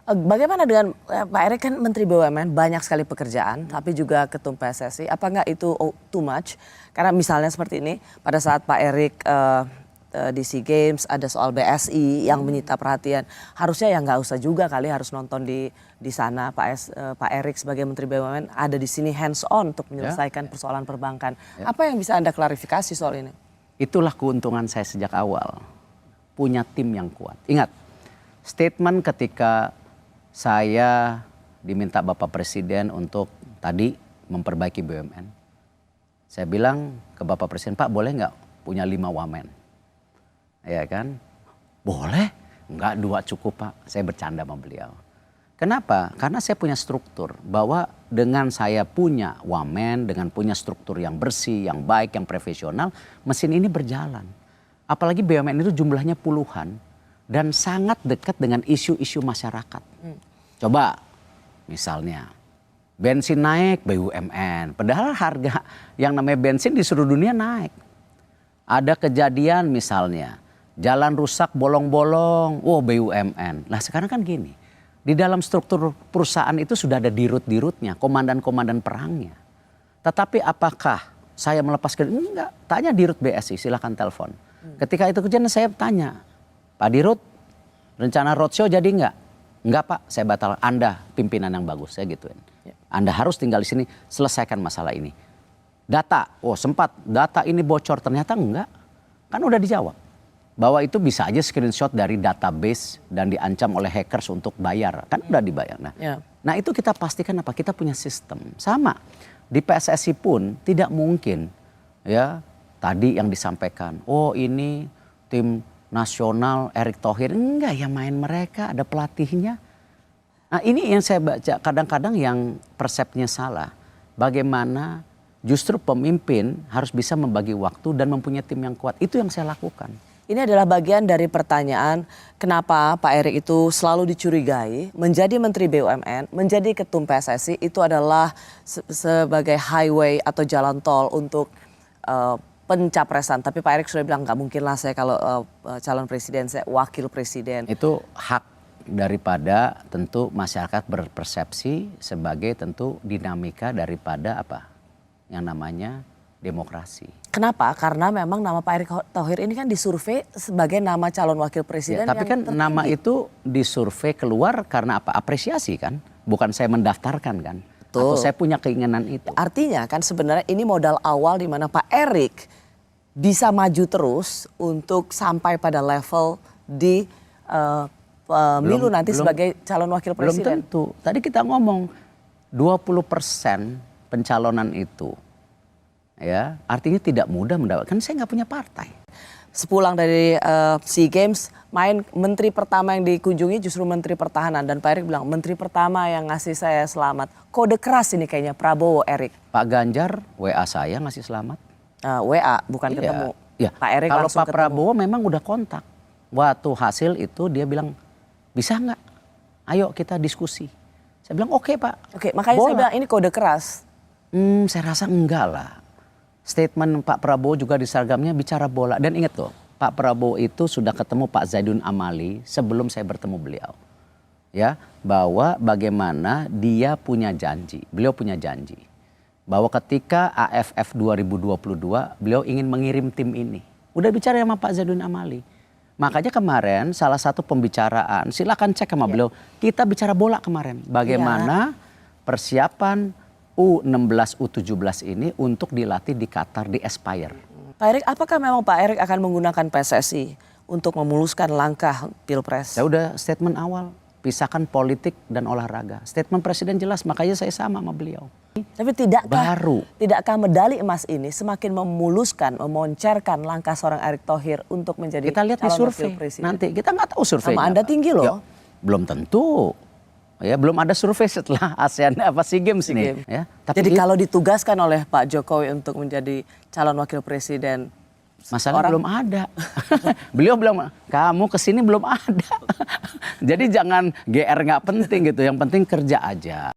Bagaimana dengan Pak Erik kan Menteri BUMN banyak sekali pekerjaan, tapi juga Ketum PSSI. Apa enggak itu too much? Karena misalnya seperti ini, pada saat Pak Erik di SEA Games ada soal BSI yang menyita perhatian. Harusnya ya nggak usah juga kali harus nonton di sana. Pak Erik sebagai Menteri BUMN ada di sini hands on untuk menyelesaikan persoalan perbankan. Apa yang bisa Anda klarifikasi soal ini? Itulah keuntungan saya sejak awal. Punya tim yang kuat. Ingat, statement ketika saya diminta Bapak Presiden untuk tadi memperbaiki BUMN. Saya bilang ke Bapak Presiden, Pak boleh nggak punya 5 wamen? Ya kan? Boleh, enggak 2 cukup Pak. Saya bercanda sama beliau. Kenapa? Karena saya punya struktur bahwa dengan saya punya wamen, dengan punya struktur yang bersih, yang baik, yang profesional, mesin ini berjalan. Apalagi BUMN itu jumlahnya puluhan dan sangat dekat dengan isu-isu masyarakat. Coba misalnya bensin naik BUMN, padahal harga yang namanya bensin di seluruh dunia naik. Ada kejadian misalnya jalan rusak bolong-bolong, BUMN. Nah sekarang kan gini, di dalam struktur perusahaan itu sudah ada dirut-dirutnya, komandan-komandan perangnya. Tetapi apakah saya melepaskan? Enggak, tanya dirut BSI, silakan telepon. Ketika itu kejadian saya tanya, Pak Dirut, rencana roadshow jadi enggak? Enggak Pak, saya batal. Anda pimpinan yang bagus, saya gituin. Anda harus tinggal di sini, selesaikan masalah ini. Data, sempat data ini bocor, ternyata enggak. Kan udah dijawab. Bahwa itu bisa aja screenshot dari database dan diancam oleh hackers untuk bayar. Kan udah dibayar. Nah itu kita pastikan apa? Kita punya sistem. Sama, di PSSI pun tidak mungkin ya tadi yang disampaikan. Ini tim nasional Erick Thohir. Enggak ya main mereka, ada pelatihnya. Nah ini yang saya baca kadang-kadang yang persepsinya salah. Bagaimana justru pemimpin harus bisa membagi waktu dan mempunyai tim yang kuat. Itu yang saya lakukan. Ini adalah bagian dari pertanyaan kenapa Pak Erik itu selalu dicurigai menjadi Menteri BUMN, menjadi Ketum PSSI itu adalah sebagai highway atau jalan tol untuk pencapresan. Tapi Pak Erik sudah bilang nggak mungkin lah saya kalau calon presiden, saya wakil presiden. Itu hak daripada tentu masyarakat berpersepsi sebagai tentu dinamika daripada apa yang namanya demokrasi. Kenapa? Karena memang nama Pak Erick Thohir ini kan disurvei sebagai nama calon wakil presiden. Tapi kan tertinggi. Nama itu disurvei keluar karena apa? Apresiasi kan? Bukan saya mendaftarkan kan? Atau saya punya keinginan itu. Artinya kan sebenarnya ini modal awal di mana Pak Erik bisa maju terus untuk sampai pada level di pemilu nanti sebagai calon wakil presiden. Belum tentu. Tadi kita ngomong 20% pencalonan itu. Ya, artinya tidak mudah mendapatkan. Saya nggak punya partai. Sepulang dari SEA Games, menteri pertama yang dikunjungi justru Menteri Pertahanan dan Pak Erik bilang Menteri pertama yang ngasih saya selamat. Kode keras ini kayaknya Prabowo Erik. Pak Ganjar WA saya ngasih selamat. WA bukan ketemu. Ya. Pak Erik kalau Pak ketemu. Prabowo memang udah kontak. Waktu hasil itu dia bilang bisa nggak? Ayo kita diskusi. Saya bilang oke Pak. Oke, makanya saya bilang ini kode keras. Saya rasa enggak lah. Statement Pak Prabowo juga di seragamnya bicara bola. Dan ingat loh, Pak Prabowo itu sudah ketemu Pak Zainuddin Amali sebelum saya bertemu beliau. Ya, bahwa bagaimana dia punya janji, beliau punya janji. Bahwa ketika AFF 2022 beliau ingin mengirim tim ini. Udah bicara sama Pak Zainuddin Amali. Makanya kemarin salah satu pembicaraan, silakan cek sama beliau. Kita bicara bola kemarin. Bagaimana persiapan U16, U17 ini untuk dilatih di Qatar, di Aspire. Pak Erik, apakah memang Pak Erik akan menggunakan PSSI untuk memuluskan langkah Pilpres? Saya udah statement awal, pisahkan politik dan olahraga. Statement Presiden jelas, makanya saya sama beliau. Tapi tidakkah medali emas ini semakin memuluskan, memoncerkan langkah seorang Erick Thohir untuk menjadi kita lihat di survei nanti, kita nggak tahu surveinya. Sama Anda tinggi loh. Belum tentu. Ya, belum ada survei setelah ASEAN SEA Games ini. Ya, tapi jadi kalau ditugaskan oleh Pak Jokowi untuk menjadi calon wakil presiden, masalah belum ada. Beliau bilang kamu kesini belum ada. Jadi jangan GR nggak penting gitu. Yang penting kerja aja.